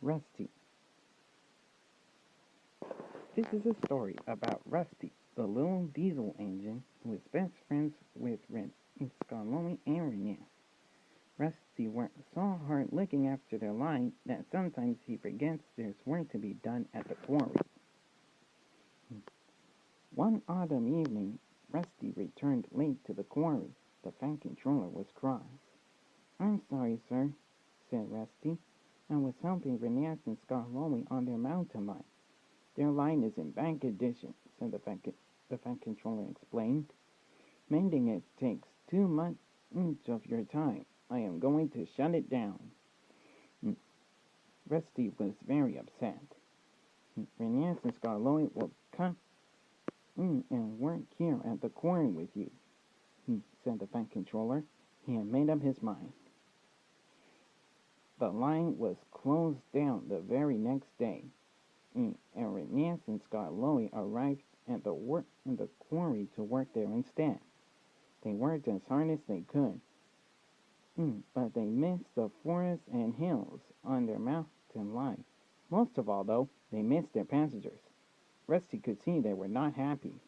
Rusty. This is a story about Rusty, the little diesel engine who was best friends with Scarlomi and Renee. Rusty worked so hard looking after their line that sometimes he forgets there's work to be done at the quarry. One autumn evening, Rusty returned late to the quarry. The fan controller was cross. "I'm sorry, sir," said Rusty. "I was helping Renee and Scarlomi on their mountain line." "Their line is in bad condition," said the fan controller explained. "Mending it takes too much of your time. I am going to shut it down." Mm, Rusty was very upset. "Renee and Scarlomi will come and work here at the quarry with you," said the fan controller. He had made up his mind. The line was closed down the very next day, and Renee and Scarlomi arrived at the quarry to work there instead. They worked as hard as they could, but they missed the forests and hills on their mountain line. Most of all, though, they missed their passengers. Rusty could see they were not happy.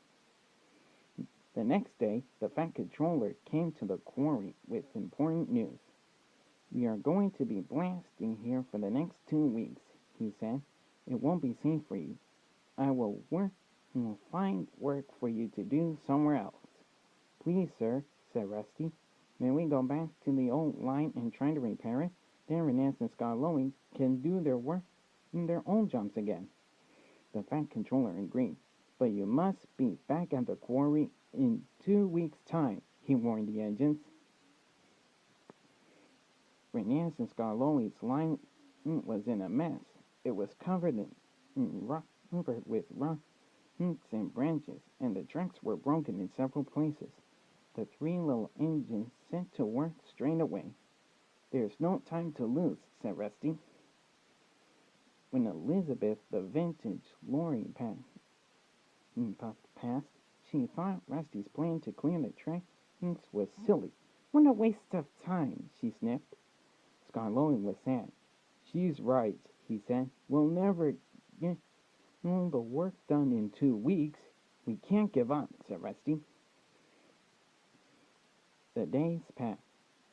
The next day, the fan controller came to the quarry with important news. "We are going to be blasting here for the next 2 weeks," he said. "It won't be safe for you. I will find work for you to do somewhere else." "Please, sir," said Rusty, "may we go back to the old line and try to repair it? Then Renee and Scarlomi can do their work in their own jumps again." The fan controller agreed. "But you must be back at the quarry in 2 weeks' time," he warned the engines. Renee and Scarlomi's line was in a mess. It was covered with rocks and branches, and the tracks were broken in several places. The three little engines set to work straight away. "There's no time to lose," said Rusty. When Elizabeth, the vintage lorry, puffed past, she thought Rusty's plan to clear the tracks was silly. "What a waste of time," she sniffed. Scarlomi was sad. "She's right," he said. "We'll never get all the work done in 2 weeks. We can't give up," said Rusty. The days passed,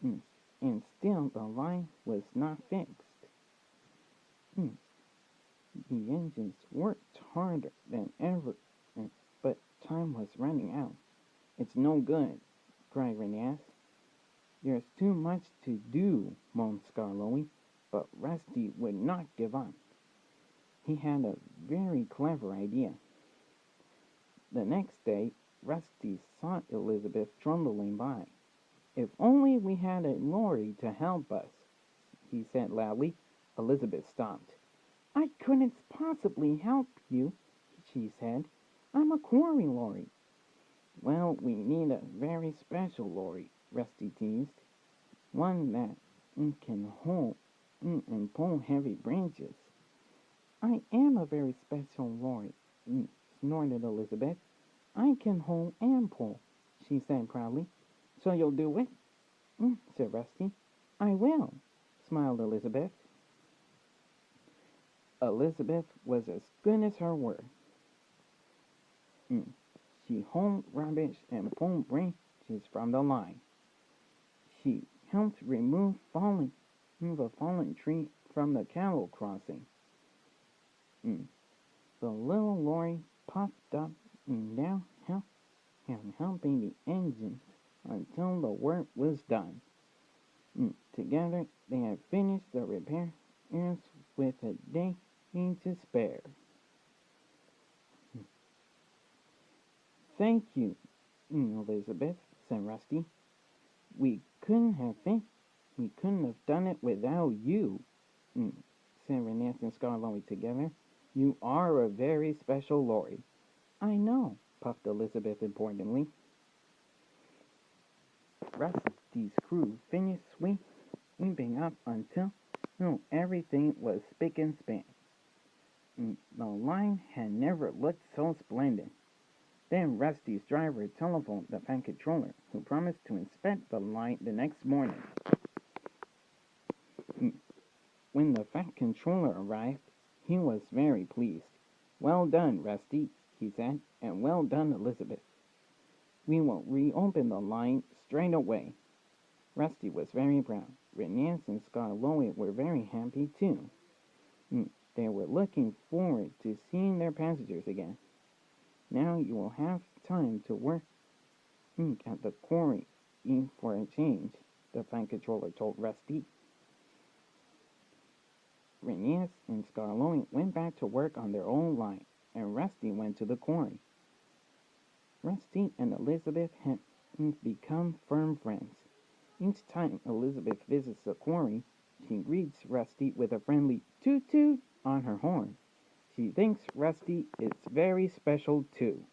and still the line was not fixed. The engines worked harder than ever, but time was running out. "It's no good," cried Renee. "There's too much to do," moaned Scarlomi, but Rusty would not give up. He had a very clever idea. The next day, Rusty saw Elizabeth trundling by. "If only we had a lorry to help us," he said loudly. Elizabeth stopped. "I couldn't possibly help you," she said. "I'm a quarry lorry." "Well, we need a very special lorry," Rusty teased. "One that can hold and pull heavy branches." "I am a very special lorry," snorted Elizabeth. "I can hold and pull," she said proudly. "So you'll do it?" said Rusty. "I will," smiled Elizabeth. Elizabeth was as good as her word. She hauled rubbish and pulled branches from the line. She helped remove a fallen tree from the cattle crossing. The little lorry puffed up and down, helping the engine until the work was done. Together, they had finished the repairs with a day to spare. "Thank you, Elizabeth," said Rusty. We couldn't have done it without you," said Renee and Scarlomi together. "You are a very special lorry." "I know," puffed Elizabeth importantly. Rusty's crew finished sweeping up until everything was spick and span. The line had never looked so splendid. Then Rusty's driver telephoned the fan controller, who promised to inspect the line the next morning. When the Fat Controller arrived, he was very pleased. "Well done, Rusty," he said, "and well done, Elizabeth. We will reopen the line straight away." Rusty was very proud. Reniers and Scarloet were very happy too. They were looking forward to seeing their passengers again. "Now you will have time to work at the quarry for a change," the Fat Controller told Rusty. Reniers and Scarloet went back to work on their own line, and Rusty went to the quarry. Rusty and Elizabeth had become firm friends. Each time Elizabeth visits the quarry, she greets Rusty with a friendly toot toot on her horn. She thinks Rusty is very special too.